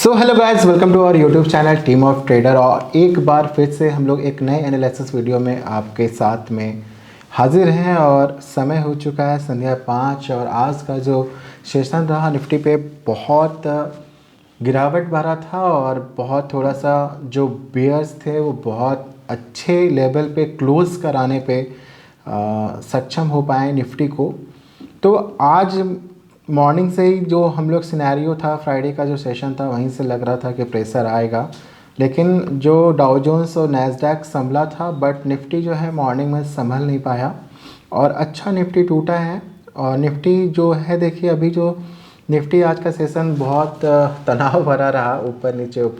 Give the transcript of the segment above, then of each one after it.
So hello guys, welcome to our YouTube channel team of trader. और एक बार फिर से हम लोग एक नए एनालिसिस वीडियो में आपके साथ में हाजिर हैं। और समय हो चुका है संध्या 5 और आज का जो सेशन रहा निफ्टी पे बहुत गिरावट भरा था और बहुत थोड़ा सा जो बेयर्स थे वो बहुत अच्छे लेवल पे क्लोज कराने पे सक्षम हो पाए निफ्टी को। तो आज मॉर्निंग से ही जो हम लोग सिनेरियो था, फ्राइडे का जो सेशन था, वहीं से लग रहा था कि प्रेशर आएगा, लेकिन जो डाउ जोन्स और नैस्डैक संभला था, बट निफ्टी जो है मॉर्निंग में संभल नहीं पाया और अच्छा निफ्टी टूटा है। और निफ्टी जो है देखिए, अभी जो निफ्टी आज का सेशन बहुत तनाव भरा रहा, ऊपर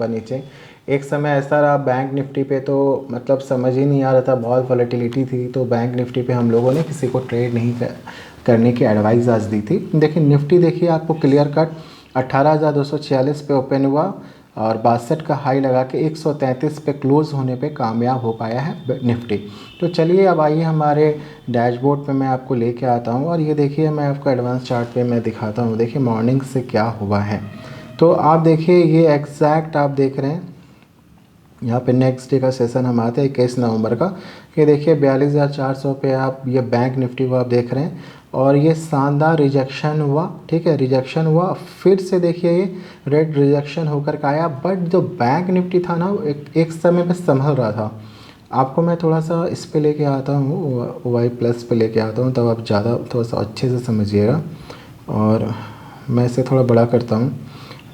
नीचे। एक समय ऐसा रहा बैंक निफ्टी पे तो मतलब समझ ही नहीं आ रहा था, बहुत वॉलेटिलिटी थी, तो बैंक निफ्टी पे हम लोगों ने किसी को ट्रेड नहीं करने की एडवाइस आज दी थी। देखिए निफ्टी देखिए आपको क्लियर कट 18,246 पे ओपन हुआ और 62 का हाई लगा के 133 पे क्लोज़ होने पे कामयाब हो पाया है निफ्टी। तो चलिए अब आइए हमारे डैशबोर्ड पे मैं आपको लेके आता हूँ और ये देखिए मैं आपको एडवांस चार्ट पे मैं दिखाता हूँ। देखिए मॉर्निंग से क्या हुआ है, तो आप देखिए ये एग्जैक्ट आप देख रहे हैं यहाँ पे नेक्स्ट डे का सेशन हम आते हैं 21 नवंबर का। ये देखिए 42,400 पे आप ये बैंक निफ्टी को आप देख रहे हैं और ये शानदार रिजेक्शन हुआ, ठीक है, रिजेक्शन हुआ, फिर से देखिए ये रेड रिजेक्शन होकर के आया। बट जो बैंक निफ्टी था ना, एक समय पे संभल रहा था। आपको मैं थोड़ा सा इस पे लेके आता हूँ, वाई प्लस पे लेके आता हूँ, तब आप ज़्यादा थोड़ा सा अच्छे से समझिएगा। और मैं इसे थोड़ा बड़ा करता हूँ।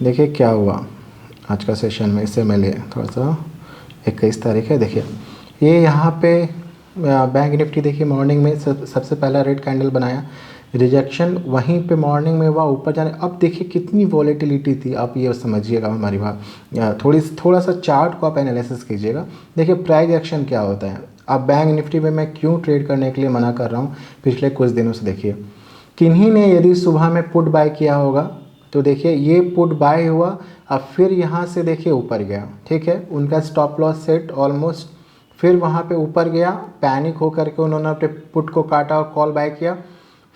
देखिए क्या हुआ आज का सेशन में, इससे मैं ले थोड़ा सा 21 तारीख है। देखिए ये यहाँ पे बैंक निफ्टी देखिए मॉर्निंग में सबसे पहला रेड कैंडल बनाया, रिजेक्शन वहीं पे मॉर्निंग में हुआ, ऊपर जाने। अब देखिए कितनी वॉलेटिलिटी थी, आप ये समझिएगा हमारी बात। थोड़ा सा चार्ट को आप एनालिसिस कीजिएगा। देखिए प्राइस एक्शन क्या होता है। अब बैंक निफ्टी में मैं क्यों ट्रेड करने के लिए मना कर रहा हूँ पिछले कुछ दिनों से, देखिए किन्हीं ने यदि सुबह में पुट बाय किया होगा तो देखिए ये पुट बाय हुआ, अब फिर यहाँ से देखिए ऊपर गया, ठीक है, उनका स्टॉप लॉस सेट ऑलमोस्ट, फिर वहाँ पे ऊपर गया, पैनिक होकर के उन्होंने अपने पुट को काटा और कॉल बाय किया।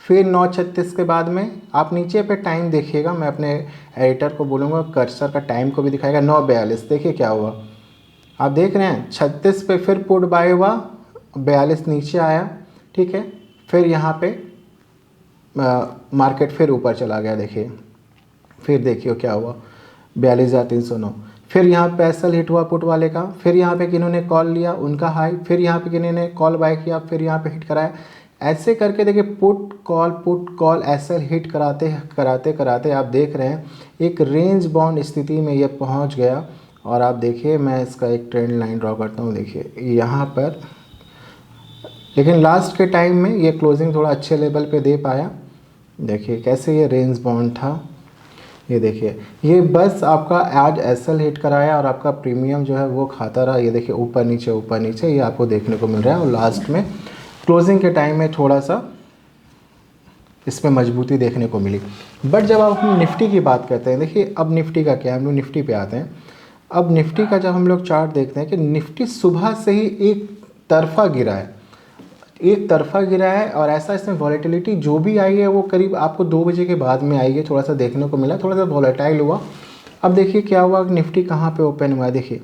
फिर 9:36 के बाद में आप नीचे पे टाइम देखिएगा, मैं अपने एडिटर को बोलूँगा कर्सर का टाइम को भी दिखाएगा, 9:42। देखिए क्या हुआ, आप देख रहे हैं 36 पे फिर पुट बाय हुआ, 42 नीचे आया, ठीक है, फिर यहाँ पे मार्केट फिर ऊपर चला गया। देखिए फिर देखिए क्या हुआ, 42,309। फिर यहाँ पे एसएल हिट हुआ पुट वाले का, फिर यहाँ पे किन्होंने कॉल लिया उनका हाई, फिर यहाँ पे किन्होंने कॉल बाय किया, फिर यहाँ पे हिट कराया। ऐसे करके देखिए पुट कॉल एसएल हिट कराते कराते कराते आप देख रहे हैं एक रेंज बाउंड स्थिति में ये पहुँच गया। और आप देखिए मैं इसका एक ट्रेंड लाइन ड्रॉ करता हूँ, देखिए यहाँ पर, लेकिन लास्ट के टाइम में ये क्लोजिंग थोड़ा अच्छे लेवल पे दे पाया। देखिए कैसे ये रेंज बाउंड था, ये देखिए ये बस आपका आज एसएल हिट कराया और आपका प्रीमियम जो है वो खाता रहा। ये देखिए ऊपर नीचे ये आपको देखने को मिल रहा है और लास्ट में क्लोजिंग के टाइम में थोड़ा सा इसमें मजबूती देखने को मिली। बट जब आप हम निफ्टी की बात करते हैं, देखिए अब निफ्टी का क्या है, हम लोग निफ्टी पे आते हैं। अब निफ्टी का जब हम लोग चार्ट देखते हैं कि निफ्टी सुबह से ही एक तरफा गिरा है और ऐसा इसमें वॉलेटिलिटी जो भी आई है वो करीब आपको 2 बजे के बाद में आई है, थोड़ा सा देखने को मिला, थोड़ा सा वॉलेटाइल हुआ। अब देखिए क्या हुआ, निफ्टी कहाँ पे ओपन हुआ है। देखिए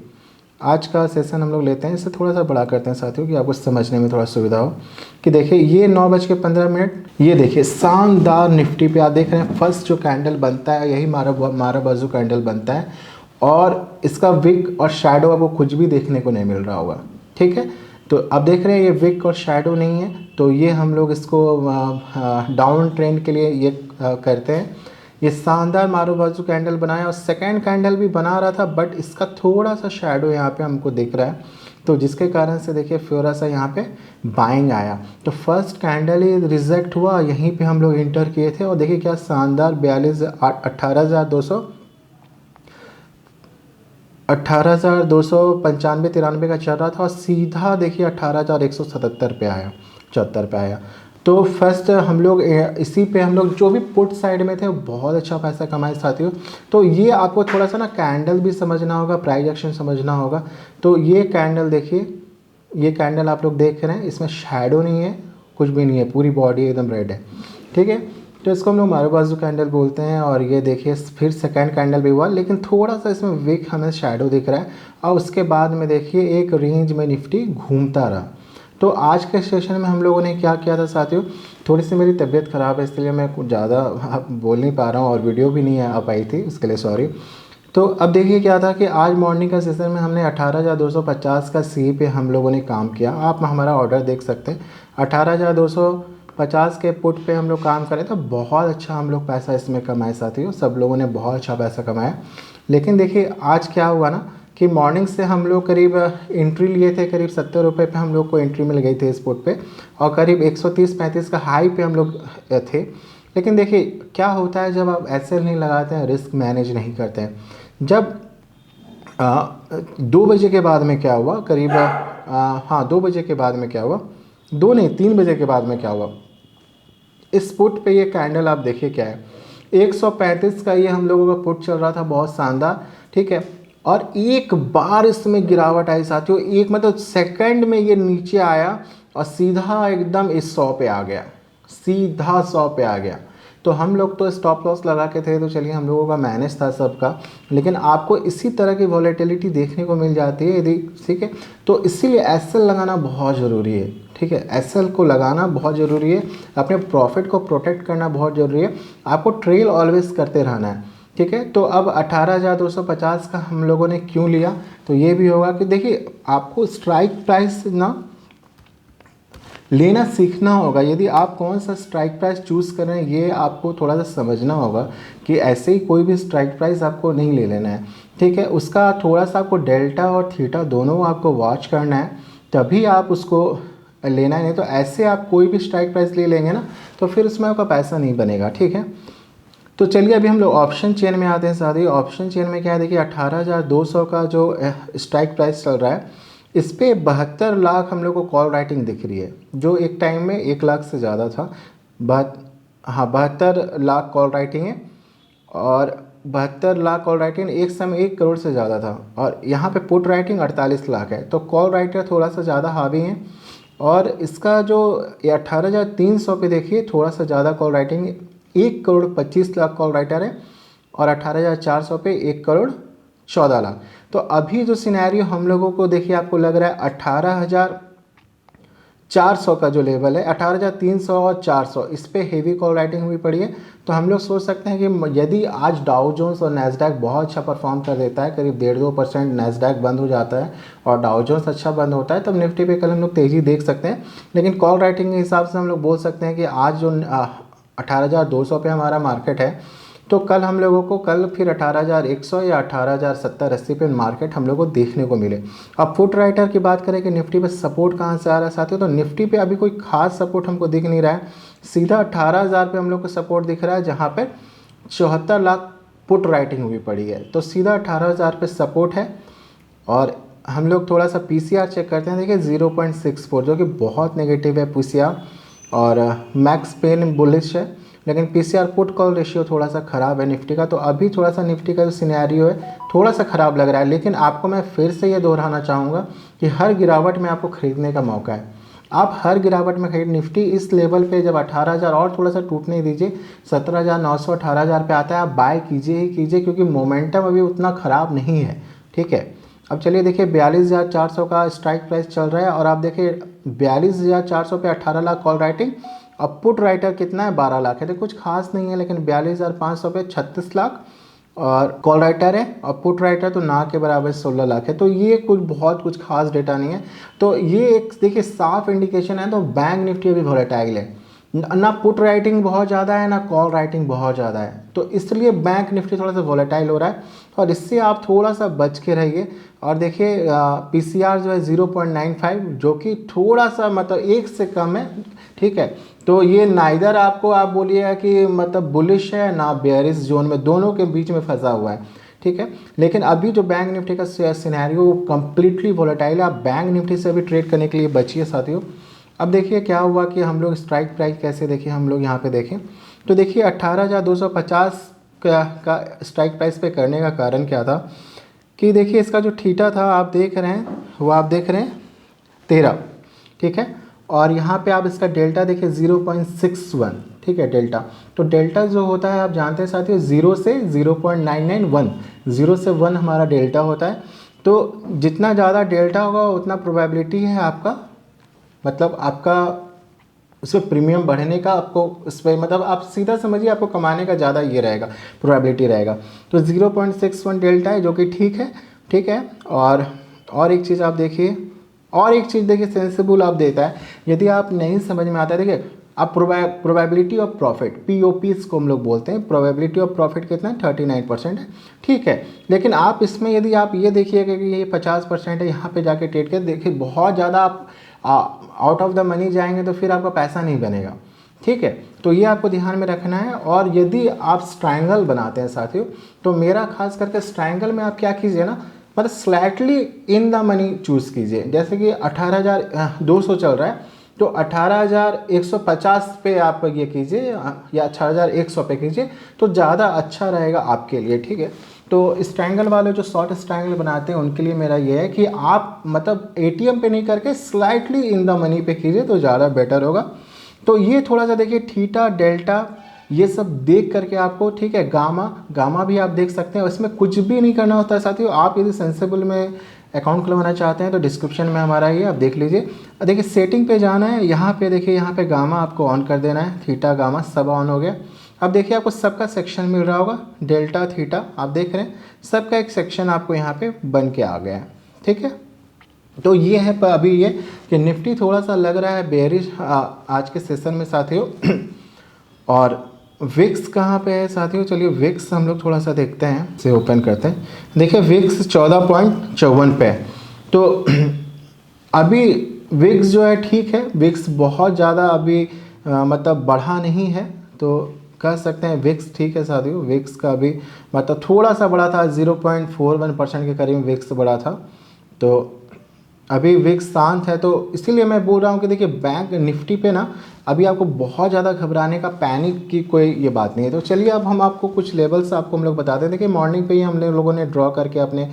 आज का सेशन हम लोग लेते हैं, इसे थोड़ा सा बड़ा करते हैं साथियों कि आपको समझने में थोड़ा सुविधा हो। कि देखिए ये 9:15, ये देखिए शानदार निफ्टी पे आप देख रहे हैं फर्स्ट जो कैंडल बनता है यही मारा बाजू कैंडल बनता है और इसका विक और शैडो आपको कुछ भी देखने को नहीं मिल रहा होगा, ठीक है। तो अब देख रहे हैं ये विक और शैडो नहीं है, तो ये हम लोग इसको डाउन ट्रेंड के लिए ये करते हैं। ये शानदार मारो बाजू कैंडल बनाया और सेकंड कैंडल भी बना रहा था, बट इसका थोड़ा सा शैडो यहाँ पे हमको दिख रहा है, तो जिसके कारण से देखिए थोड़ा सा यहाँ पे बाइंग आया। तो फर्स्ट कैंडल ही रिजेक्ट हुआ, यहीं पे हम लोग इंटर किए थे और देखिए क्या शानदार 18,295-93 का चल रहा था और सीधा देखिए 18,177 पे आया, 74 पे आया। तो फर्स्ट हम लोग इसी पे हम लोग जो भी पुट साइड में थे बहुत अच्छा पैसा कमाए साथियों। तो ये आपको थोड़ा सा ना कैंडल भी समझना होगा, प्राइस एक्शन समझना होगा। तो ये कैंडल देखिए, ये कैंडल आप लोग देख रहे हैं, इसमें शैडो नहीं है, कुछ भी नहीं है, पूरी बॉडी एकदम रेड है, ठीक है। तो इसको हम लोग मारूबाजू कैंडल बोलते हैं। और ये देखिए फिर सेकंड कैंडल भी हुआ, लेकिन थोड़ा सा इसमें वीक हमें शैडो दिख रहा है। और उसके बाद में देखिए एक रेंज में निफ्टी घूमता रहा। तो आज के सेशन में हम लोगों ने क्या किया था साथियों, थोड़ी सी मेरी तबीयत ख़राब है इसलिए मैं कुछ ज़्यादा बोल नहीं पा रहा हूँ और वीडियो भी नहीं आ पाई थी, उसके लिए सॉरी। तो अब देखिए क्या था कि आज मॉर्निंग का सेशन में हमने 18,250 का सी पे हम लोगों ने काम किया। आप हमारा ऑर्डर देख सकते हैं, 18,250 के पुट पे हम लोग काम करें तो बहुत अच्छा हम लोग पैसा इसमें कमाए साथियों, सब लोगों ने बहुत अच्छा पैसा कमाया। लेकिन देखिए आज क्या हुआ ना कि मॉर्निंग से हम लोग करीब एंट्री लिए थे, करीब 70 रुपये पे हम लोग को एंट्री मिल गई थी इस पुट पे, और करीब 130-135 का हाई पे हम लोग थे। लेकिन देखिए क्या होता है जब आप एसएल नहीं लगाते हैं, रिस्क मैनेज नहीं करते हैं। जब 2 बजे के बाद में क्या हुआ, करीब हाँ 2 बजे के बाद में क्या हुआ, 2 नहीं 3 बजे के बाद में क्या हुआ, इस पुट पे ये कैंडल आप देखिए क्या है, 135 का ये हम लोगों का पुट चल रहा था, बहुत शानदार, ठीक है। और एक बार इसमें गिरावट आई साथियों, एक मतलब सेकंड में ये नीचे आया और सीधा एकदम इस 100 पे आ गया, सीधा 100 पे आ गया। तो हम लोग तो स्टॉप लॉस लगा के थे, तो चलिए हम लोगों का मैनेज था सबका। लेकिन आपको इसी तरह की वॉलेटिलिटी देखने को मिल जाती है यदि, ठीक है। तो इसीलिए एसएल लगाना बहुत ज़रूरी है, ठीक है। एसएल को लगाना बहुत ज़रूरी है, अपने प्रॉफिट को प्रोटेक्ट करना बहुत ज़रूरी है, आपको ट्रेल ऑलवेज करते रहना है, ठीक है। तो अब 18,250 का हम लोगों ने क्यों लिया, तो ये भी होगा कि देखिए आपको स्ट्राइक प्राइस ना लेना सीखना होगा। यदि आप कौन सा स्ट्राइक प्राइस चूज़ कर रहे हैं ये आपको थोड़ा सा समझना होगा कि ऐसे ही कोई भी स्ट्राइक प्राइस आपको नहीं ले लेना है, ठीक है। उसका थोड़ा सा आपको डेल्टा और थीटा दोनों आपको वॉच करना है, तभी आप उसको लेना है। नहीं तो ऐसे आप कोई भी स्ट्राइक प्राइस ले लेंगे ना तो फिर उसमें आपका पैसा नहीं बनेगा, ठीक है। तो चलिए अभी हम लोग ऑप्शन चेन में आते हैं साथी। ऑप्शन चेन में क्या है, देखिए 18,200 का जो स्ट्राइक प्राइस चल रहा है, इस पर 72 लाख हम लोग को कॉल राइटिंग दिख रही है, जो एक टाइम में 1 लाख से ज़्यादा था। हाँ 72 लाख कॉल राइटिंग है, और 72 लाख कॉल राइटिंग एक समय 1 करोड़ से ज़्यादा था। और यहाँ पे पुट राइटिंग 48 लाख है, तो कॉल राइटर थोड़ा सा ज़्यादा हावी है। और इसका जो 18,300 पे देखिए थोड़ा सा ज़्यादा call writing, 1 crore 25 lakh call writer है, और 18,400 पे 1 करोड़ 14 लाख। तो अभी जो सिनेरियो हम लोगों को देखिए आपको लग रहा है 18,400 का जो लेवल है, 18,300 और 400 इस पे हेवी कॉल राइटिंग हुई पड़ी है। तो हम लोग सोच सकते हैं कि यदि आज डाउ जोन्स और नैस्डैक बहुत अच्छा परफॉर्म कर देता है, करीब 1.5-2% नैस्डैक बंद हो जाता है और डाउ जोन्स अच्छा बंद होता है, तब निफ्टी पे कल हम लोग तेज़ी देख सकते हैं। लेकिन कॉल राइटिंग के हिसाब से हम लोग बोल सकते हैं कि आज जो 18,200 पे हमारा मार्केट है, तो कल हम लोगों को फिर 18,100 या 18,070-80 पे मार्केट हम लोगों को देखने को मिले। अब फुट राइटर की बात करें कि निफ्टी पे सपोर्ट कहाँ से आ रहा है साथियों, तो निफ्टी पे अभी कोई खास सपोर्ट हमको दिख नहीं रहा है, सीधा 18,000 पे हम लोग को सपोर्ट दिख रहा है, जहाँ पर 74 लाख पुट राइटिंग हुई पड़ी है। तो सीधा 18,000 पे सपोर्ट है। और हम लोग थोड़ा सा पीसीआर चेक करते हैं, देखिए 0.64 जो कि बहुत नेगेटिव है पीसीआर, और मैक्स पेन बुलिश है, लेकिन पीसीआर पुट कॉल रेशियो थोड़ा सा ख़राब है निफ्टी का। तो अभी थोड़ा सा निफ्टी का जो सिनेरियो है थोड़ा सा ख़राब लग रहा है। लेकिन आपको मैं फिर से ये दोहराना चाहूँगा कि हर गिरावट में आपको ख़रीदने का मौका है, आप हर गिरावट में खरीद। निफ्टी इस लेवल पे जब 18,000 और थोड़ा सा टूटने दीजिए, 17,900 18,000 पे आता है, आप बाय कीजिए ही कीजिए, क्योंकि मोमेंटम अभी उतना ख़राब नहीं है, ठीक है। अब चलिए देखिए 42,400 का स्ट्राइक प्राइस चल रहा है, और आप देखिए 42,400 पे 18 लाख कॉल राइटिंग, अब पुट राइटर कितना है 12 लाख है, तो कुछ खास नहीं है। लेकिन 42,500 पे 36 लाख और कॉल राइटर है, और पुट राइटर तो ना के बराबर 16 लाख है। तो ये कुछ खास डेटा नहीं है। तो ये एक देखिए साफ इंडिकेशन है। तो बैंक निफ्टी अभी वोलेटाइल है, ना पुट राइटिंग बहुत ज़्यादा है ना कॉल राइटिंग बहुत ज़्यादा है, तो इसलिए बैंक निफ्टी थोड़ा सा वोलेटाइल हो रहा है, और इससे आप थोड़ा सा बच के रहिए। और देखिए पीसीआर जो है 0.95, जो कि थोड़ा सा मतलब 1 से कम है, ठीक है। तो ये नाइदर आपको आप बोलिएगा कि मतलब बुलिश है ना बेयरिश जोन में, दोनों के बीच में फंसा हुआ है, ठीक है। लेकिन अभी जो बैंक निफ्टी का सिनेरियो कंप्लीटली वोलेटाइल है, आप बैंक निफ्टी से अभी ट्रेड करने के लिए बचिए साथियों। अब देखिए क्या हुआ कि हम लोग स्ट्राइक प्राइस कैसे देखिए, हम लोग यहाँ पे देखें तो देखिए 18,250 का स्ट्राइक प्राइस पे करने का कारण क्या था कि देखिए इसका जो थीटा था आप देख रहे हैं, वो आप देख रहे हैं 13, ठीक है। और यहाँ पे आप इसका डेल्टा देखिए 0.61, ठीक है, डेल्टा। तो डेल्टा जो होता है आप जानते हैं साथियों 0 से 0.991, 0 से 1 हमारा डेल्टा होता है। तो जितना ज़्यादा डेल्टा होगा उतना प्रोबेबिलिटी है आपका, मतलब आपका उस पर प्रीमियम बढ़ने का, आपको उस पर मतलब आप सीधा समझिए आपको कमाने का ज़्यादा ये रहेगा, प्रोबेबिलिटी रहेगा। तो 0.61 डेल्टा है जो कि ठीक है, ठीक है। और एक चीज़ आप देखिए, और एक चीज़ देखिए सेंसिबल आप देता है, यदि आप नहीं समझ में आता है देखिए अब प्रोबेबिलिटी ऑफ प्रॉफिट, POP इसको हम लोग बोलते हैं, प्रोबेबिलिटी ऑफ प्रॉफिट कितना है 39% है, ठीक है। लेकिन आप इसमें यदि आप ये देखिएगा कि ये 50% है, यहाँ पे जाके ट्रेड कर देखिए बहुत ज़्यादा आप आउट ऑफ द मनी जाएंगे तो फिर आपका पैसा नहीं बनेगा, ठीक है। तो ये आपको ध्यान में रखना है। और यदि आप ट्रायंगल बनाते हैं साथियों, तो मेरा खास करके ट्रायंगल में आप क्या कीजिए ना, मतलब slightly in the money choose कीजिए। जैसे कि 18,200 चल रहा है तो 18,150 पे आप ये कीजिए या 18,100 पे कीजिए तो ज़्यादा अच्छा रहेगा आपके लिए, ठीक है। तो इस ट्रायंगल वाले जो शॉर्ट ट्रायंगल बनाते हैं उनके लिए मेरा ये है कि आप मतलब ATM पे नहीं करके स्लाइटली इन द मनी पे कीजिए तो ज़्यादा बेटर होगा। तो ये थोड़ा सा देखिए थीटा, डेल्टा ये सब देख करके आपको, ठीक है, गामा भी आप देख सकते हैं। इसमें कुछ भी नहीं करना होता है साथियों। आप यदि सेंसिबल में अकाउंट खुलवाना चाहते हैं तो डिस्क्रिप्शन में हमारा ये आप देख लीजिए। देखिए सेटिंग पे जाना है, यहाँ पे देखिए यहाँ पे गामा आपको ऑन कर देना है, थीटा गामा सब ऑन हो गया। अब देखिए आपको सबका सेक्शन मिल रहा होगा, डेल्टा थीटा आप देख रहे हैं, सबका एक सेक्शन आपको यहाँ पे बन के आ गया है, ठीक है। तो ये है अभी ये कि निफ्टी थोड़ा सा लग रहा है बेयरिश आज के सेशन में साथियों। और विक्स कहाँ पे है साथियों, चलिए विक्स हम लोग थोड़ा सा देखते हैं, इसे ओपन करते हैं। देखिए विक्स 14.54 पे है। तो अभी विक्स जो है ठीक है, विक्स बहुत ज़्यादा अभी मतलब बढ़ा नहीं है, तो कह सकते हैं विक्स ठीक है साथियों। विक्स का अभी मतलब थोड़ा सा बढ़ा था, 0.41% के करीब विक्स बढ़ा था। तो अभी विक्स शांत है, तो इसीलिए मैं बोल रहा हूँ कि देखिए बैंक निफ्टी पे ना अभी आपको बहुत ज़्यादा घबराने का, पैनिक की कोई ये बात नहीं है। तो चलिए अब हम आपको कुछ लेवल्स आपको हम लोग बताते हैं। देखिए मॉर्निंग पे ही हम लोगों ने ड्रॉ करके अपने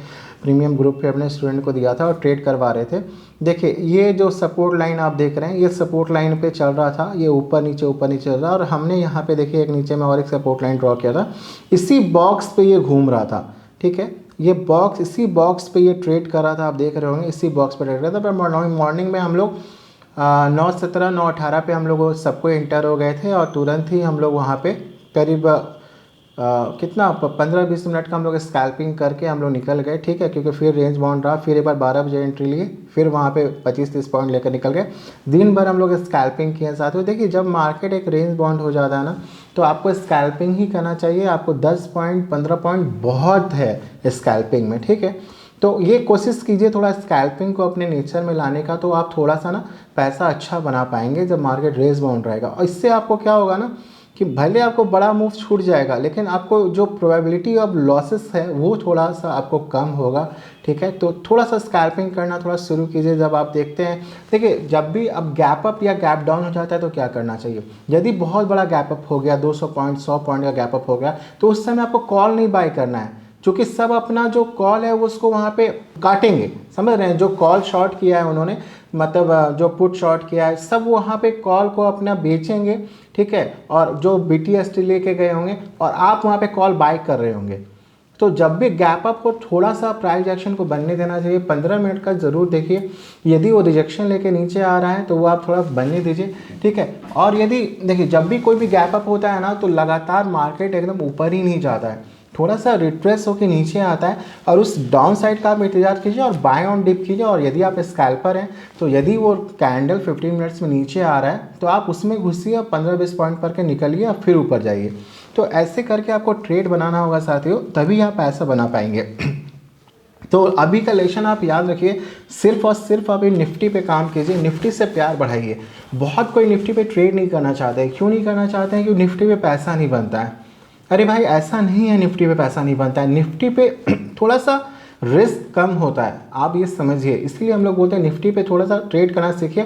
प्रीमियम ग्रुप पे अपने स्टूडेंट को दिया था और ट्रेड करवा रहे थे। देखिए ये जो सपोर्ट लाइन आप देख रहे हैं, ये सपोर्ट लाइन पे चल रहा था, ये ऊपर नीचे चल रहा, और हमने यहाँ पे देखिए एक नीचे में और एक सपोर्ट लाइन ड्रॉ किया था, इसी बॉक्स पे ये घूम रहा था, ठीक है। ये बॉक्स, इसी बॉक्स पे ये ट्रेड कर रहा था, आप देख रहे होंगे इसी बॉक्स पे ट्रेड कर रहा था। पर मॉर्निंग में हम लोग 9:17 9:18 पे हम लोग सबको इंटर हो गए थे और तुरंत ही हम लोग वहाँ पे करीब कितना 15-20 मिनट का हम लोग स्कैल्पिंग करके हम लोग निकल गए, ठीक है। क्योंकि फिर रेंज बाउंड रहा, फिर एक बार 12 बजे एंट्री लिए, फिर वहाँ पे 25-30 पॉइंट लेकर निकल गए। दिन भर हम लोग स्कैल्पिंग किए साथ में। देखिए जब मार्केट एक रेंज बाउंड हो जाता है ना, तो आपको स्कैल्पिंग ही करना चाहिए। आपको 10 पॉइंट 15 पॉइंट बहुत है स्कैल्पिंग में, ठीक है। तो ये कोशिश कीजिए थोड़ा स्कैल्पिंग को अपने नेचर में लाने का, तो आप थोड़ा सा ना पैसा अच्छा बना पाएंगे जब मार्केट रेंज बाउंड रहेगा। और इससे आपको क्या होगा ना कि भले आपको बड़ा मूव छूट जाएगा, लेकिन आपको जो प्रोबेबिलिटी ऑफ लॉसेस है वो थोड़ा सा आपको कम होगा, ठीक है। तो थोड़ा सा स्कैल्पिंग करना थोड़ा शुरू कीजिए। जब आप देखते हैं, देखिए जब भी अब गैप अप या गैप डाउन हो जाता है तो क्या करना चाहिए, यदि बहुत बड़ा गैप अप हो गया, 200 पॉइंट 100 पॉइंट का गैप अप हो गया, तो उस समय आपको कॉल नहीं बाय करना है, क्योंकि सब अपना जो कॉल है वो उसको वहाँ पे काटेंगे, समझ रहे हैं। जो कॉल शॉर्ट किया है उन्होंने, मतलब जो पुट शॉर्ट किया है, सब वहाँ पे कॉल को अपना बेचेंगे, ठीक है। और जो BTST लेके गए होंगे और आप वहाँ पे कॉल बाय कर रहे होंगे। तो जब भी गैप अप को थोड़ा सा प्राइस एक्शन को बनने देना चाहिए, 15 मिनट का ज़रूर देखिए। यदि वो रिजेक्शन लेके नीचे आ रहा है तो वो आप थोड़ा बनने दीजिए, ठीक है। और यदि देखिए जब भी कोई भी गैप अप होता है ना, तो लगातार मार्केट एकदम ऊपर ही नहीं जाता है, थोड़ा सा रिट्रेस होकर नीचे आता है, और उस डाउन साइड का आप इंतजार कीजिए और बाय ऑन डिप कीजिए। और यदि आप स्कैल्पर हैं तो यदि वो कैंडल 15 मिनट्स में नीचे आ रहा है तो आप उसमें घुसिए और 15-20 पॉइंट पर के निकलिए और फिर ऊपर जाइए। तो ऐसे करके आपको ट्रेड बनाना होगा साथियों, तभी आप पैसा बना पाएंगे। तो अभी का लेक्शन आप याद रखिए, सिर्फ और सिर्फ आप निफ्टी पे काम कीजिए, निफ्टी से प्यार बढ़ाइए। बहुत कोई निफ्टी पे ट्रेड नहीं करना चाहते, क्यों नहीं करना चाहते हैं? क्योंकि निफ्टी पे पैसा नहीं बनता है। अरे भाई ऐसा नहीं है निफ्टी पे पैसा नहीं बनता है, निफ्टी पे थोड़ा सा रिस्क कम होता है, आप ये समझिए। इसलिए हम लोग बोलते हैं निफ्टी पे थोड़ा सा ट्रेड करना सीखिए।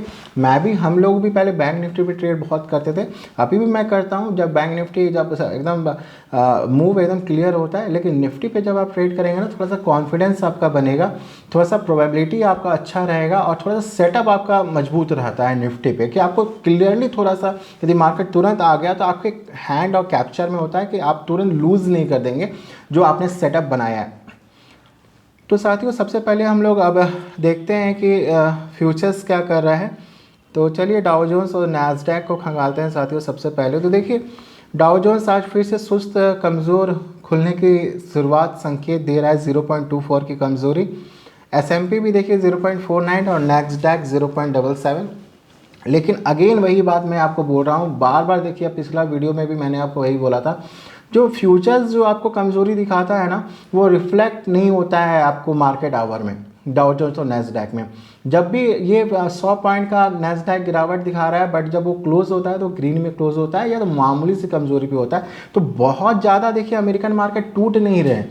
हम लोग भी पहले बैंक निफ्टी पे ट्रेड बहुत करते थे, अभी भी मैं करता हूँ जब बैंक निफ्टी जब एकदम मूव एकदम क्लियर होता है। लेकिन निफ्टी पे जब आप ट्रेड करेंगे ना, थोड़ा सा कॉन्फिडेंस आपका बनेगा, थोड़ा सा प्रोबेबिलिटी आपका अच्छा रहेगा और थोड़ा सा सेटअप आपका मजबूत रहता है निफ्टी पे, कि आपको क्लियरली थोड़ा सा यदि मार्केट तुरंत आ गया तो आपके हैंड और कैप्चर में होता है कि आप तुरंत लूज़ नहीं कर देंगे जो आपने सेटअप बनाया है। तो साथियों सबसे पहले हम लोग अब देखते हैं कि फ्यूचर्स क्या कर रहा है। तो चलिए डाउ जोन्स और नैस्डैक को खंगालते हैं साथियों। सबसे पहले तो देखिए डाउ जोन्स आज फिर से सुस्त कमज़ोर खुलने की शुरुआत संकेत दे रहा है, 0.24 की कमज़ोरी। S&P भी देखिए 0.49 और नैस्डैक 0.77। लेकिन अगेन वही बात मैं आपको बोल रहा हूँ बार बार, देखिए पिछला वीडियो में भी मैंने आपको वही बोला था, जो फ्यूचर्स जो आपको कमज़ोरी दिखाता है ना, वो रिफ्लेक्ट नहीं होता है आपको मार्केट आवर में, डाउ जोन्स और नैस्डैक में। जब भी ये 100 पॉइंट का नैस्डैक गिरावट दिखा रहा है, बट जब वो क्लोज होता है तो ग्रीन में क्लोज होता है या तो मामूली सी कमज़ोरी भी होता है। तो बहुत ज़्यादा देखिए अमेरिकन मार्केट टूट नहीं रहे।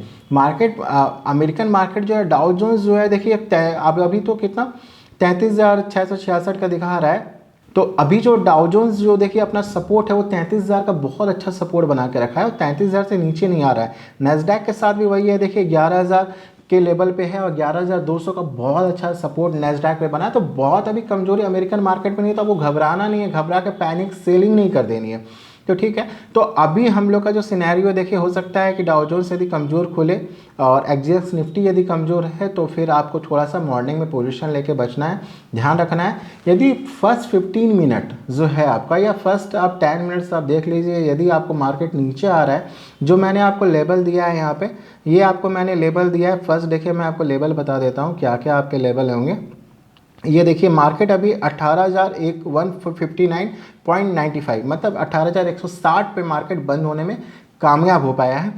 अमेरिकन मार्केट जो है, डाउ जोन्स जो है देखिए अब अभी तो कितना 33,666 का दिखा रहा है। तो अभी जो डाउ जोन्स जो देखिए अपना सपोर्ट है वो 33,000 का बहुत अच्छा सपोर्ट बना के रखा है और 33,000 से नीचे नहीं आ रहा है। नैस्डैक के साथ भी वही है, देखिए 11,000 के लेवल पे है और 11,200 का बहुत अच्छा सपोर्ट नैस्डैक पे बना है। तो बहुत अभी कमजोरी अमेरिकन मार्केट में नहीं है, तो आपको घबराना नहीं है, घबरा के पैनिक सेलिंग नहीं कर देनी है। तो ठीक है, तो अभी हम लोग का जो सिनेरियो देखिए हो सकता है कि डाउ जोन्स यदि कमज़ोर खुले और एक्सजेएक्स निफ्टी यदि कमज़ोर है तो फिर आपको थोड़ा सा मॉर्निंग में पोजीशन लेके बचना है, ध्यान रखना है। यदि फर्स्ट 15 मिनट जो है आपका या फर्स्ट आप 10 मिनट्स आप देख लीजिए, यदि आपको मार्केट नीचे आ रहा है, जो मैंने आपको लेवल दिया है यहाँ पे, ये आपको मैंने लेवल दिया है। फर्स्ट देखिए मैं आपको लेवल बता देता हूँ क्या क्या आपके लेवल होंगे। ये देखिए मार्केट अभी 18,159.95 मतलब 18,160 पे मार्केट बंद होने में कामयाब हो पाया है।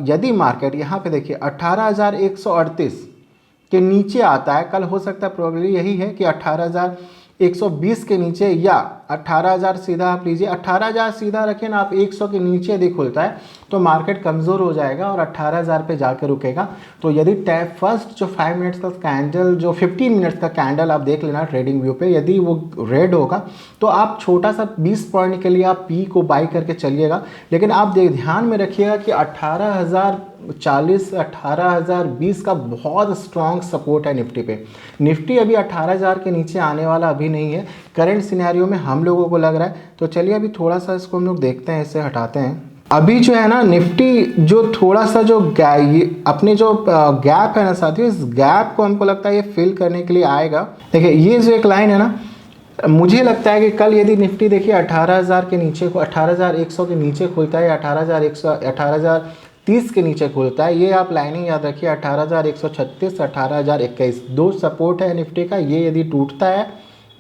यदि मार्केट यहाँ पे देखिए 18,138 के नीचे आता है, कल हो सकता है प्रोबेबली यही है कि 18,120 के नीचे या 18,000 सीधा आप लीजिए, 18,000 सीधा रखें ना आप, 100 के नीचे यदि खुलता है तो मार्केट कमज़ोर हो जाएगा और 18,000 पे जाकर रुकेगा। तो यदि फर्स्ट जो 5 मिनट्स का कैंडल, जो 15 मिनट्स का कैंडल आप देख लेना ट्रेडिंग व्यू पे, यदि वो रेड होगा तो आप छोटा सा 20 पॉइंट के लिए आप पी को बाई करके चलिएगा। लेकिन आप ध्यान में रखिएगा कि 18,040 18,020 का बहुत स्ट्रॉन्ग सपोर्ट है निफ्टी पे। निफ्टी अभी 18,000 के नीचे आने वाला अभी नहीं है करंट सिनेरियो में, हम लोगों को लग रहा है। तो चलिए अभी थोड़ा सा इसको हम लोग देखते हैं, इसे हटाते हैं। अभी जो है ना निफ्टी जो थोड़ा सा जो अपने जो गैप है ना साथियों, इस गैप को हमको लगता है ये फिल करने के लिए आएगा। देखिए ये जो एक लाइन है ना, मुझे लगता है कि कल यदि निफ्टी देखिए 18,000 के नीचे को 18,100 के नीचे खुलता है, 18,100 18,030 के नीचे खुलता है, ये आप लाइनिंग याद रखिए, 18,136 18,021 दो सपोर्ट है निफ्टी का। ये यदि टूटता है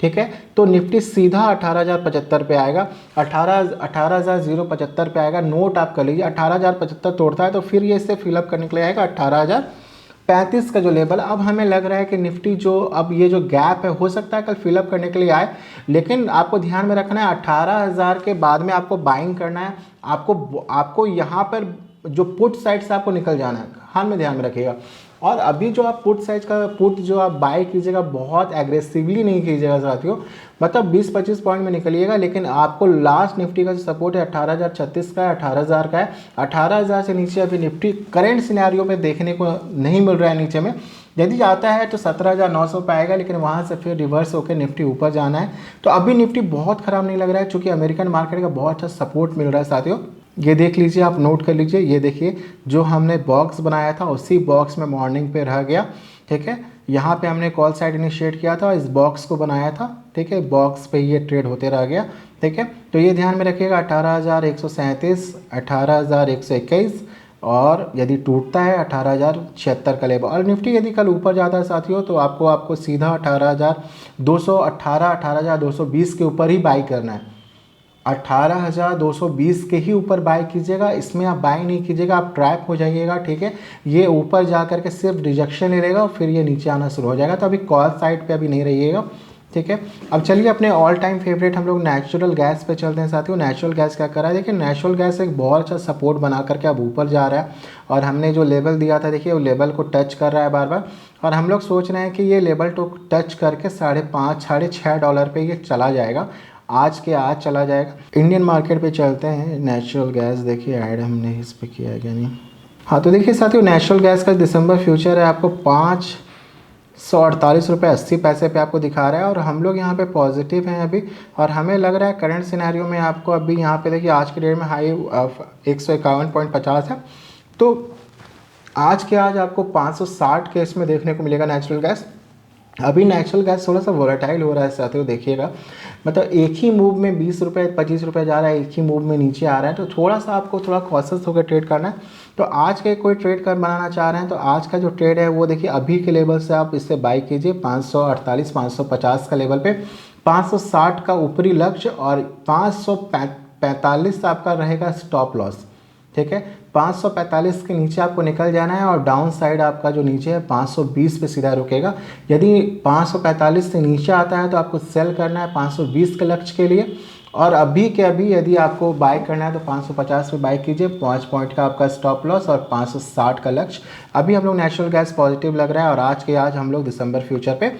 ठीक है तो निफ्टी सीधा 18,075 पे आएगा, 18,075 पे आएगा। नोट आप कर लीजिए, 18,075 तोड़ता है तो फिर ये इससे फिलअप करने के लिए आएगा 18,035 का जो लेवल। अब हमें लग रहा है कि निफ्टी जो अब ये जो गैप है हो सकता है कल फिलअप करने के लिए आए, लेकिन आपको ध्यान में रखना है 18,000 के बाद में आपको बाइंग करना है। आपको यहाँ पर जो पुट साइड से आपको निकल जाना है, हाँ में ध्यान में रखिएगा। और अभी जो आप पुट साइज का पुट जो आप बाय कीजिएगा बहुत एग्रेसिवली नहीं कीजिएगा साथियों, मतलब 20-25 पॉइंट में निकलिएगा। लेकिन आपको लास्ट निफ्टी का जो सपोर्ट है 18,036 का है, 18,000 का है। 18,000 से नीचे अभी निफ्टी करंट सिनेरियो में देखने को नहीं मिल रहा है नीचे में। यदि जाता है तो 17,900 पे आएगा, लेकिन वहाँ से फिर रिवर्स होकर निफ्टी ऊपर जाना है। तो अभी निफ्टी बहुत ख़राब नहीं लग रहा है, चूँकि अमेरिकन मार्केट का बहुत अच्छा सपोर्ट मिल रहा है साथियों। ये देख लीजिए, आप नोट कर लीजिए, ये देखिए जो हमने बॉक्स बनाया था उसी बॉक्स में मॉर्निंग पे रह गया। ठीक है, यहाँ पे हमने कॉल साइड इनिशिएट किया था, इस बॉक्स को बनाया था। ठीक है, बॉक्स पे ये ट्रेड होते रह गया। ठीक है, तो ये ध्यान में रखिएगा 18,137 18,121 और यदि टूटता है 18,076 का लेवल। और निफ्टी यदि कल ऊपर जाता है साथियों तो आपको सीधा 18,220 के ऊपर ही बाई करना है। 18,220 के ही ऊपर बाय कीजिएगा, इसमें आप बाय नहीं कीजिएगा, आप ट्रैप हो जाइएगा। ठीक है, ये ऊपर जा करके सिर्फ रिजेक्शन ले लेगा और फिर ये नीचे आना शुरू हो जाएगा। तो अभी कॉल साइड पे अभी नहीं रहिएगा। ठीक है। अब चलिए अपने ऑल टाइम फेवरेट हम लोग नेचुरल गैस पे चलते हैं साथियों। नेचुरल गैस क्या कर रहा है, देखिए नेचुरल गैस एक बहुत अच्छा सपोर्ट बना करके अब ऊपर जा रहा है और हमने जो लेवल दिया था देखिए वो लेवल को टच कर रहा है बार बार, और हम लोग सोच रहे हैं कि ये लेवल तो टच करके $5.5 पे ये चला जाएगा, आज के आज चला जाएगा। इंडियन मार्केट पे चलते हैं। नेचुरल गैस देखिए ऐड हमने इस पर किया है क्या नहीं। हाँ तो देखिए साथियों नेचुरल गैस का दिसंबर फ्यूचर है आपको $548.80 पे आपको दिखा रहा है और हम लोग यहाँ पे पॉजिटिव हैं अभी, और हमें लग रहा है करंट सिनेरियो में आपको अभी यहाँ पे देखिए आज के डेट में हाई 151.50 है, तो आज के आज आपको 560 के इसमें देखने को मिलेगा नेचुरल गैस। अभी नेचुरल गैस थोड़ा सा वोलेटाइल हो रहा है साथियों, देखिएगा मतलब एक ही मूव में 20 रुपये 25 रुपये जा रहा है, एक ही मूव में नीचे आ रहा है, तो थोड़ा सा आपको थोड़ा कॉशियस होकर ट्रेड करना है। तो आज के कोई ट्रेड कर बनाना चाह रहे हैं तो आज का जो ट्रेड है वो देखिए अभी के लेवल से आप इससे बाई कीजिए 548 550 का लेवल पे, 560 का ऊपरी लक्ष्य और 545 आपका रहेगा स्टॉप लॉस, ठीक है। 545 के नीचे आपको निकल जाना है और डाउन साइड आपका जो नीचे है 520 पे सीधा रुकेगा। यदि 545 से नीचे आता है तो आपको सेल करना है 520 के लक्ष्य के लिए, और अभी के अभी यदि आपको बाय करना है तो 550 पे बाय कीजिए, 5 पॉइंट का आपका स्टॉप लॉस और 560 का लक्ष्य। अभी हम लोग नेचुरल गैस पॉजिटिव लग रहा है और आज के आज हम लोग दिसंबर फ्यूचर पे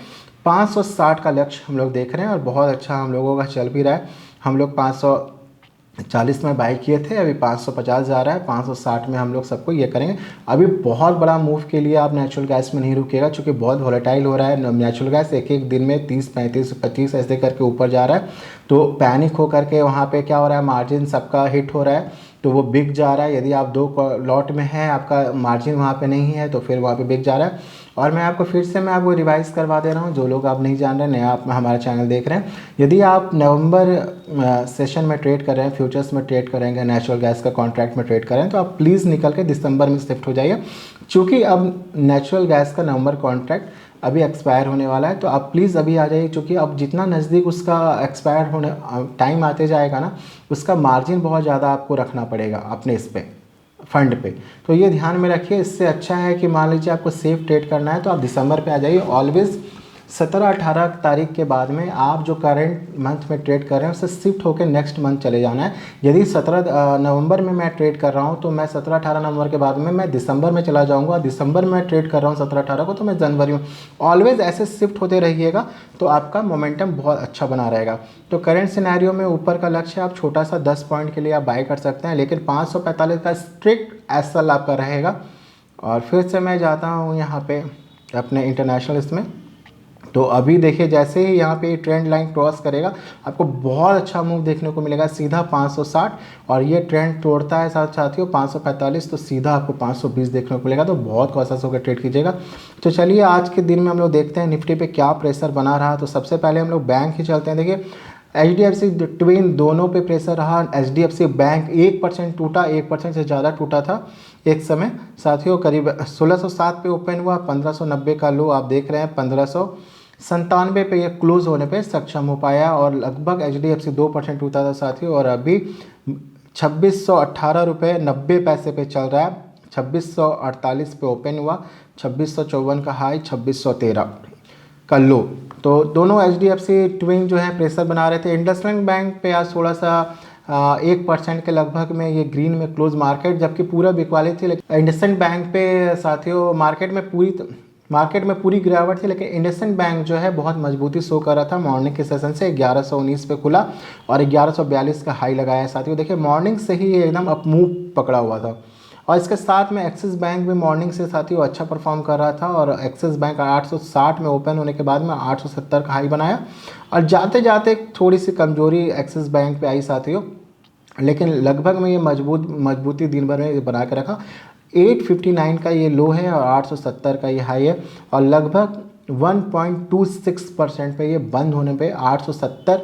560 का लक्ष्य हम लोग देख रहे हैं और बहुत अच्छा हम लोगों का चल भी रहा है। हम लोग 540 में बाई किए थे, अभी 550 जा रहा है, 560 में हम लोग सबको ये करेंगे। अभी बहुत बड़ा मूव के लिए आप नेचुरल गैस में नहीं रुकेगा क्योंकि बहुत वॉलेटाइल हो रहा है नेचुरल गैस, एक एक दिन में 30 35 25 ऐसे करके ऊपर जा रहा है, तो पैनिक हो करके वहाँ पे क्या हो रहा है, मार्जिन सबका हिट हो रहा है तो वो बिक जा रहा है। यदि आप 2 लॉट में हैं, आपका मार्जिन वहाँ पे नहीं है तो फिर वहाँ पे बिक जा रहा है। और मैं आपको फिर से मैं आपको रिवाइज करवा दे रहा हूँ, जो लोग आप नहीं जान रहे नया आप हमारा चैनल देख रहे हैं, यदि आप नवंबर सेशन में ट्रेड कर रहे हैं, फ्यूचर्स में ट्रेड करेंगे, नेचुरल गैस का कॉन्ट्रैक्ट में ट्रेड कर रहे हैं, तो आप प्लीज़ निकल के दिसंबर में शिफ्ट हो जाइए, क्योंकि अब नेचुरल गैस का नवंबर कॉन्ट्रैक्ट अभी एक्सपायर होने वाला है। तो आप प्लीज़ अभी आ जाइए, क्योंकि अब जितना नज़दीक उसका एक्सपायर होने टाइम आते जाएगा ना, उसका मार्जिन बहुत ज़्यादा आपको रखना पड़ेगा अपने इस पे फंड पे, तो ये ध्यान में रखिए। इससे अच्छा है कि मान लीजिए आपको सेफ ट्रेड करना है तो आप दिसंबर पे आ जाइए। ऑलवेज़ 17-18 तारीख के बाद में आप जो करंट मंथ में ट्रेड कर रहे हैं उससे शिफ्ट होकर नेक्स्ट मंथ चले जाना है। यदि 17 नवंबर में मैं ट्रेड कर रहा हूं तो मैं 17-18 नवंबर के बाद में मैं दिसंबर में चला जाऊंगा, दिसंबर में ट्रेड कर रहा हूं 17-18 को तो मैं जनवरी में, ऑलवेज़ ऐसे शिफ्ट होते रहिएगा तो आपका मोमेंटम बहुत अच्छा बना रहेगा। तो करंट सिनेरियो में ऊपर का लक्ष्य आप छोटा सा 10 पॉइंट के लिए आप बाय कर सकते हैं, लेकिन 545 का स्ट्रिक्ट एसएल आपका रहेगा। और फिर से मैं जाता हूँ यहाँ पे अपने इंटरनेशनल इसमें, तो अभी देखिए जैसे ही यहाँ पे ट्रेंड लाइन क्रॉस करेगा आपको बहुत अच्छा मूव देखने को मिलेगा सीधा 560, और ये ट्रेंड तोड़ता है साथियों 545, तो सीधा आपको 520 देखने को मिलेगा। तो बहुत कॉशियस होकर ट्रेड कीजिएगा। तो चलिए आज के दिन में हम लोग देखते हैं निफ्टी पे क्या प्रेशर बना रहा। तो सबसे पहले हम लोग बैंक ही चलते हैं। देखिए HDFC ट्विन दोनों पे प्रेशर रहा। HDFC बैंक 1% टूटा, 1% से ज़्यादा टूटा था एक समय साथियों, करीब 1607 पे ओपन हुआ, 1590 का लो आप देख रहे हैं, 1597 पे ये क्लोज होने पे सक्षम हो पाया, और लगभग HDFC 2% टूटा था साथियों, और अभी 2618 रुपये 90 पैसे पे चल रहा है। 2648 पे ओपन हुआ, 2654 का हाई, 2613 का लो। तो दोनों HDFC ट्विन जो है प्रेशर बना रहे थे। इंडसइंड बैंक पे आज थोड़ा सा 1% के लगभग में ये ग्रीन में क्लोज मार्केट, जबकि पूरा बिकवाली थी, लेकिन इंडसइंड बैंक पे साथियों मार्केट में पूरी गिरावट थी, लेकिन इंडसइंड बैंक जो है बहुत मजबूती शो कर रहा था। मॉर्निंग के सेशन से 1119 पे खुला और 1142 का हाई लगाया साथियों। देखिए मॉर्निंग से ही ये एकदम अप मूव पकड़ा हुआ था, और इसके साथ में एक्सिस बैंक भी मॉर्निंग से साथियों अच्छा परफॉर्म कर रहा था, और एक्सिस बैंक 860 में ओपन होने के बाद में 870 का हाई बनाया, और जाते जाते थोड़ी सी कमजोरी एक्सिस बैंक पे आई साथियों, लेकिन लगभग में ये मजबूती दिन भर में बना के रखा। 859 का ये लो है और 870 का ये हाई है, और लगभग 1.26% पे ये बंद होने पे 870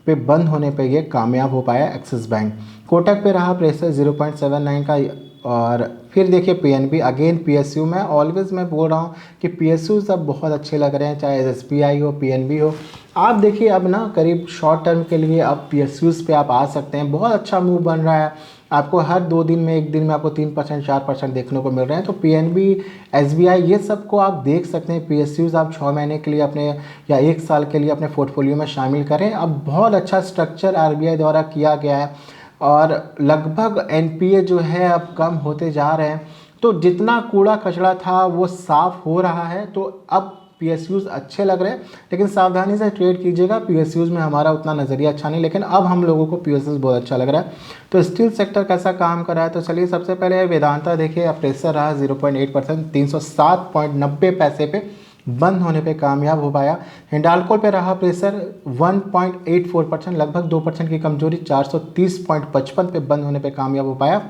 पे बंद होने पे ये कामयाब हो पाया एक्सिस बैंक। कोटक पे रहा प्रेशर 0.79 का, और फिर देखिए PNB अगेन PSU में ऑलवेज़ मैं बोल रहा हूँ कि PSU सब बहुत अच्छे लग रहे हैं, चाहे SBI हो PNB हो। आप देखिए अब ना करीब शॉर्ट टर्म के लिए अब PSUs पे आप आ सकते हैं, बहुत अच्छा मूव बन रहा है। आपको हर 2 दिन में, 1 दिन में आपको 3% 4% देखने को मिल रहे हैं। तो पीएनबी, एसबीआई, ये सब को आप देख सकते हैं। पीएसयूज आप 6 महीने के लिए अपने या 1 साल के लिए अपने पोर्टफोलियो में शामिल करें। अब बहुत अच्छा स्ट्रक्चर आरबीआई द्वारा किया गया है और लगभग एनपीए जो है अब कम होते जा रहे हैं। तो जितना कूड़ा कचरा था वो साफ हो रहा है। तो अब पीएसयूज अच्छे लग रहे हैं, लेकिन सावधानी से ट्रेड कीजिएगा। पीएसयूज में हमारा उतना नज़रिया अच्छा नहीं, लेकिन अब हम लोगों को पीएसयूज बहुत अच्छा लग रहा है। तो स्टील सेक्टर कैसा काम कर रहा है, तो चलिए सबसे पहले वेदांता देखिए, प्रेशर रहा 0.8%, 307.90 पैसे पे बंद होने पे कामयाब हो पाया। हिंडाल्को पे रहा प्रेशर 1.84%, लगभग 2% की कमजोरी, 430.55 पे बंद होने पे कामयाब हो पाया।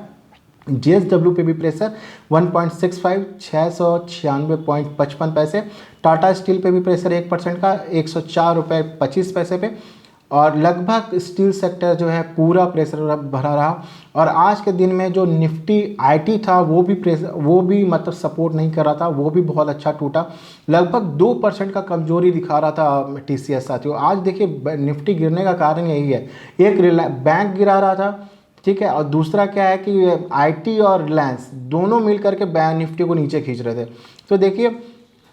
जेएसडब्ल्यू पे भी प्रेशर 1.65, 696.55 पैसे। टाटा स्टील पे भी प्रेशर 1% का, 104 रुपये 25 पैसे पे। और लगभग स्टील सेक्टर जो है पूरा प्रेशर भरा रहा। और आज के दिन में जो निफ्टी आईटी था वो भी मतलब सपोर्ट नहीं कर रहा था, वो भी बहुत अच्छा टूटा। लगभग 2% का कमजोरी दिखा रहा था टीसीएस साथियों। आज देखिए निफ्टी गिरने का कारण यही है, एक बैंक गिरा रहा था, ठीक है, और दूसरा क्या है कि आईटी और रिलायंस दोनों मिल करके बैंक निफ्टी को नीचे खींच रहे थे। तो देखिए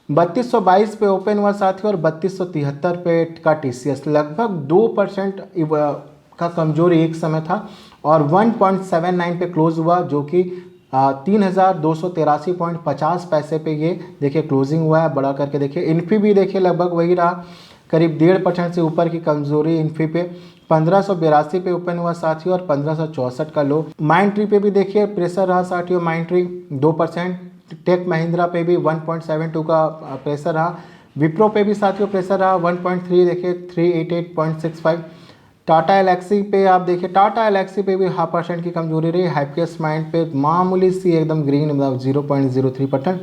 3222 पे ओपन हुआ साथियों और 3273 पे का टीसीएस, लगभग 2% का कमजोरी एक समय था और 1.79 पे क्लोज हुआ, जो कि 3283.50 पैसे पे ये देखिए क्लोजिंग हुआ है। बड़ा करके देखिए इन्फी भी देखिए लगभग वही रहा, करीब 1.5% से ऊपर की कमजोरी इन्फी पे। 1582 पे ओपन हुआ साथियों और 1564 का लो। माइंड ट्री पे भी देखिए प्रेशर रहा साथियों, माइंड ट्री 2%। टेक महिंद्रा पे भी 1.72 का प्रेशर रहा। विप्रो पे भी साथियों प्रेशर रहा 1.3, देखिए 388.65। टाटा एलेक्सी पे आप देखिए, टाटा एलेक्सी पे भी 0.5% की कमजोरी रही। हैप्पीएस्ट माइंड पे मामूली सी एकदम ग्रीन, मतलब 0.03%।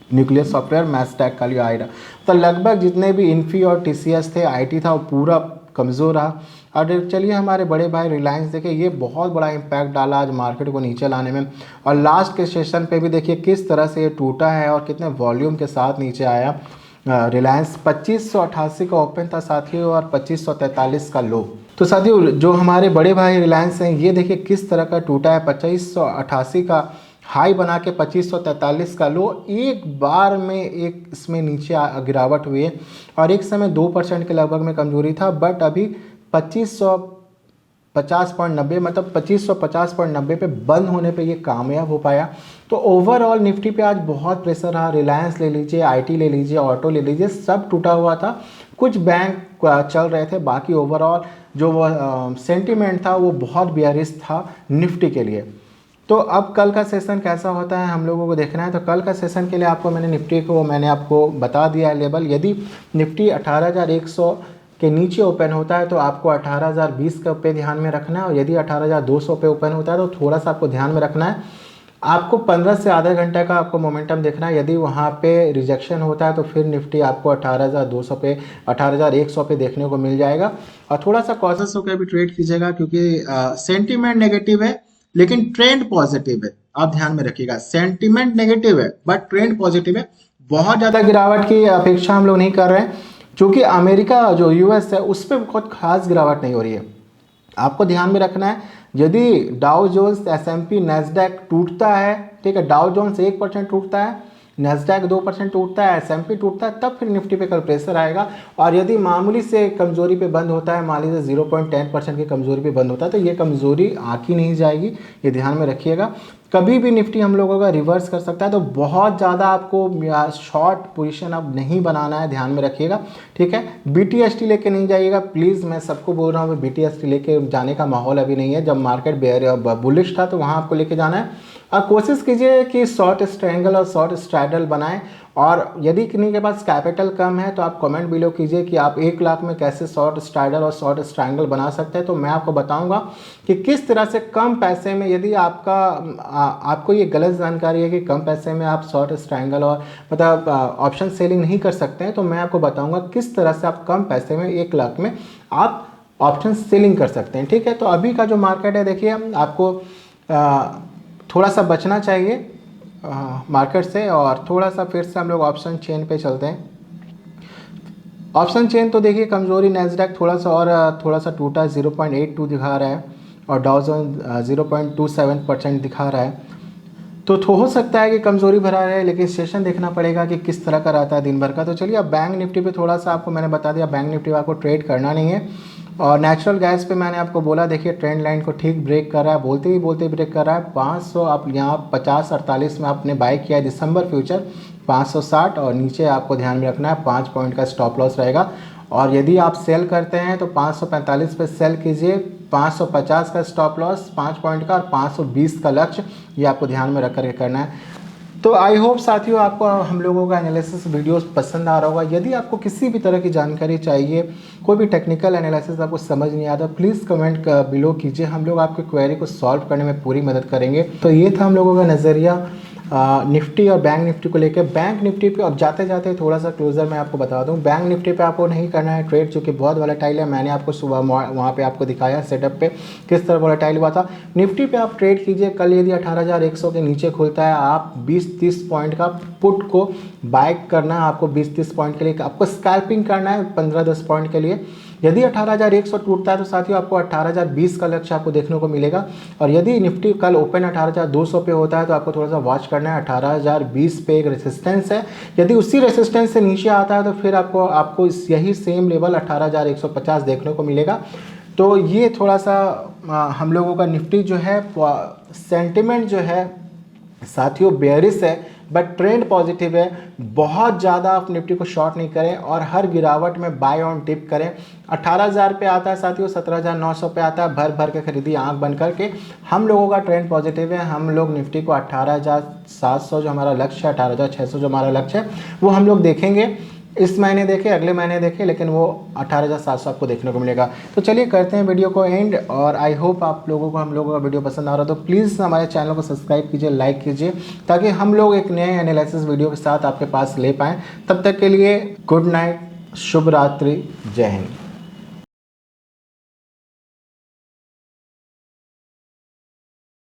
न्यूक्लियर सॉफ्टवेयर, मैस्टैक का लिया आई रहा। तो लगभग जितने भी इन्फी और टीसीएस थे, आईटी था, वो पूरा कमज़ोर रहा। और चलिए हमारे बड़े भाई रिलायंस देखिए, ये बहुत बड़ा इम्पैक्ट डाला आज मार्केट को नीचे लाने में। और लास्ट के सेशन पे भी देखिए किस तरह से ये टूटा है और कितने वॉल्यूम के साथ नीचे आया। रिलायंस 2588 का ओपन था साथियों और 2543 का लो। तो साथियों जो हमारे बड़े भाई रिलायंस हैं, ये देखिए किस तरह का टूटा है, 2588 का हाई बना के 2543 का लो। एक बार में एक इसमें नीचे गिरावट हुई है और एक समय 2% के लगभग में कमजोरी था, बट अभी 2550.90 मतलब 2550.90 पे बंद होने पे ये कामयाब हो पाया। तो ओवरऑल निफ्टी पे आज बहुत प्रेशर रहा। रिलायंस ले लीजिए, आईटी ले लीजिए, ऑटो ले लीजिए, सब टूटा हुआ था। कुछ बैंक चल रहे थे, बाकी ओवरऑल जो वो सेंटीमेंट था वो बहुत बेयरिश था निफ्टी के लिए। तो अब कल का सेशन कैसा होता है हम लोगों को देखना है। तो कल का सेशन के लिए आपको मैंने निफ्टी को मैंने आपको बता दिया है लेवल। यदि निफ्टी 18,100 के नीचे ओपन होता है तो आपको 18,020 का पे ध्यान में रखना है, और यदि 18,200 पे ओपन होता है तो थोड़ा सा आपको ध्यान में रखना है। आपको 15 से आधे घंटे का आपको मोमेंटम देखना है। यदि वहाँ पे रिजेक्शन होता है तो फिर निफ्टी आपको 18,200 पे, 18,100 पे देखने को मिल जाएगा। और थोड़ा सा कॉशियस होकर भी ट्रेड कीजिएगा, क्योंकि सेंटीमेंट नेगेटिव है लेकिन ट्रेंड पॉजिटिव है। आप ध्यान में रखिएगा, सेंटीमेंट नेगेटिव है बट ट्रेंड पॉजिटिव है। बहुत ज़्यादा गिरावट की अपेक्षा हम लोग नहीं कर रहे हैं, क्योंकि अमेरिका जो यूएस है उस पर बहुत खास गिरावट नहीं हो रही है। आपको ध्यान में रखना है, यदि डाउ जोन्स, एसएमपी, नैस्डैक टूटता है, ठीक है, डाउ जोन्स 1% टूटता है, नैस्डैक 2% टूटता है, एसएमपी टूटता है, तब फिर निफ्टी पे कल प्रेशर आएगा। और यदि मामूली से कमजोरी पे बंद होता है, मान लीजिए 0.10% की कमजोरी पे बंद होता है, तो ये कमजोरी आकी नहीं जाएगी, ये ध्यान में रखिएगा। कभी भी निफ्टी हम लोगों का रिवर्स कर सकता है, तो बहुत ज़्यादा आपको शॉर्ट पोजीशन अब नहीं बनाना है, ध्यान में रखिएगा, ठीक है। बीटीएसटी लेके नहीं जाइएगा प्लीज़, मैं सबको बोल रहा हूँ, बीटीएसटी लेके जाने का माहौल अभी नहीं है। जब मार्केट बुलिश था तो वहाँ आपको लेके जाना है। और कोशिश कीजिए कि शॉर्ट स्ट्रैंगल और शॉर्ट स्ट्रैडल बनाएं। और यदि किन्हीं के पास कैपिटल कम है तो आप कमेंट बिलो कीजिए कि आप 1 लाख में कैसे शॉर्ट स्ट्रैडल और शॉर्ट स्ट्रैंगल बना सकते हैं। तो मैं आपको बताऊंगा कि किस तरह से कम पैसे में, यदि आपको ये गलत जानकारी है कि कम पैसे में आप शॉर्ट स्ट्रैंगल और मतलब ऑप्शन सेलिंग नहीं कर सकते हैं, तो मैं आपको बताऊँगा किस तरह से आप कम पैसे में 1 लाख में आप ऑप्शन सेलिंग कर सकते हैं, ठीक है। तो अभी का जो मार्केट है देखिए, आपको थोड़ा सा बचना चाहिए मार्केट से, और थोड़ा सा फिर से हम लोग ऑप्शन चेन पे चलते हैं। ऑप्शन चेन तो देखिए कमजोरी, नैस्डैक थोड़ा सा टूटा है, 0.82 दिखा रहा है। और डाउ जोन्स 0.27% दिखा रहा है। तो हो सकता है कि कमज़ोरी भरा रहे, लेकिन सेशन देखना पड़ेगा कि किस तरह का रहता है दिन भर का। तो चलिए अब बैंक निफ्टी पे थोड़ा सा आपको मैंने बता दिया, बैंक निफ्टी में आपको ट्रेड करना नहीं है। और नेचुरल गैस पे मैंने आपको बोला, देखिए ट्रेंड लाइन को ठीक ब्रेक कर रहा है, बोलते ही ब्रेक कर रहा है। 500 आप यहाँ 50-48 में आपने बाय किया है दिसंबर फ्यूचर 560, और नीचे आपको ध्यान में रखना है 5 पॉइंट का स्टॉप लॉस रहेगा। और यदि आप सेल करते हैं तो 545 पे सेल कीजिए, 550 का स्टॉप लॉस 5 पॉइंट का, और 520 का लक्ष्य, ये आपको ध्यान में रख करके करना है। तो आई होप साथियों आपको हम लोगों का एनालिसिस वीडियोस पसंद आ रहा होगा। यदि आपको किसी भी तरह की जानकारी चाहिए, कोई भी टेक्निकल एनालिसिस आपको समझ नहीं आता, प्लीज़ कमेंट बिलो कीजिए, हम लोग आपकी क्वेरी को सॉल्व करने में पूरी मदद करेंगे। तो ये था हम लोगों का नज़रिया निफ्टी और बैंक निफ्टी को लेकर। बैंक निफ्टी पे अब जाते जाते थोड़ा सा क्लोजर मैं आपको बता दूं, बैंक निफ्टी पे आपको नहीं करना है ट्रेड, चूँकि बहुत वॉलेटाइल है। मैंने आपको सुबह वहाँ पे आपको दिखाया सेटअप पे किस तरह वॉलेटाइल हुआ था। निफ्टी पे आप ट्रेड कीजिए, कल यदि 18,100 के नीचे खुलता है, आप 20-30 पॉइंट का पुट को बाय करना है आपको। 20-30 पॉइंट के लिए आपको स्कैल्पिंग करना है 15-10 पॉइंट के लिए। यदि 18,100 टूटता है तो साथियों आपको 18,020 का लक्ष्य आपको देखने को मिलेगा। और यदि निफ्टी कल ओपन 18,200 पे होता है तो आपको थोड़ा सा वॉच करना है। 18,020 पे एक रेसिस्टेंस है, यदि उसी रेसिस्टेंस से नीचे आता है तो फिर आपको यही सेम लेवल 18,150 देखने को मिलेगा। तो ये थोड़ा सा हम लोगों का निफ्टी जो है सेंटिमेंट जो है साथियों बेयरिश है, बट ट्रेंड पॉजिटिव है। बहुत ज़्यादा आप निफ्टी को शॉर्ट नहीं करें और हर गिरावट में बाय ऑन टिप करें। 18,000 पे आता है साथियों, 17,900 पे आता है, भर भर के खरीदी आंख बंद करके। हम लोगों का ट्रेंड पॉजिटिव है, हम लोग निफ्टी को 18,700 जो हमारा लक्ष्य है, 18,600 जो हमारा लक्ष्य है, वो हम लोग देखेंगे। इस महीने देखे, अगले महीने देखे, लेकिन वो 18,700 आपको देखने को मिलेगा। तो चलिए करते हैं वीडियो को एंड, और आई होप आप लोगों को हम लोगों का वीडियो पसंद आ रहा है। तो प्लीज़ हमारे चैनल को सब्सक्राइब कीजिए, लाइक कीजिए, ताकि हम लोग एक नए एनालिसिस वीडियो के साथ आपके पास ले पाएँ। तब तक के लिए गुड नाइट, शुभ रात्रि, जय हिंद।